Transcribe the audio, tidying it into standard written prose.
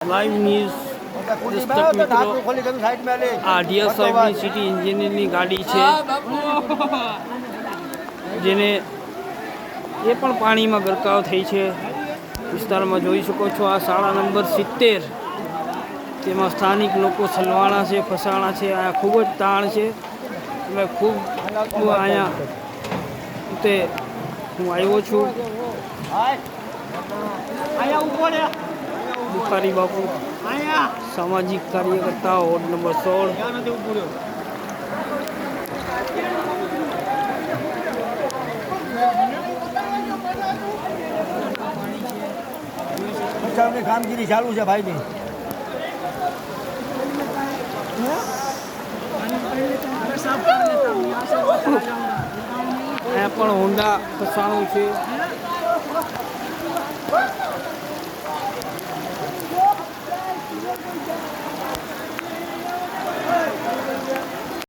live news દસ્તક મિત્રો આ DR સાહેબની સિટી એન્જિનિયરની ગાડી છે જેને એ પણ પાણીમાં ગરકાવ થઈ છે વિસ્તારમાં જોઈ શકો છો આ શાળા નંબર 70 તેમાં સ્થાનિક લોકો સલવાણા છે ફસાણા છે આ ખૂબ જ તાણ છે એટલે ખૂબ અહીંયા તે હું આવ્યો છું બુખારી બાપુ સામાજિક કાર્યકર્તા વોર્ડ નંબર 16 કામગીરી ચાલુ છે ભાઈ ની અહીંયા પણ હોન્ડા ફસાણું છે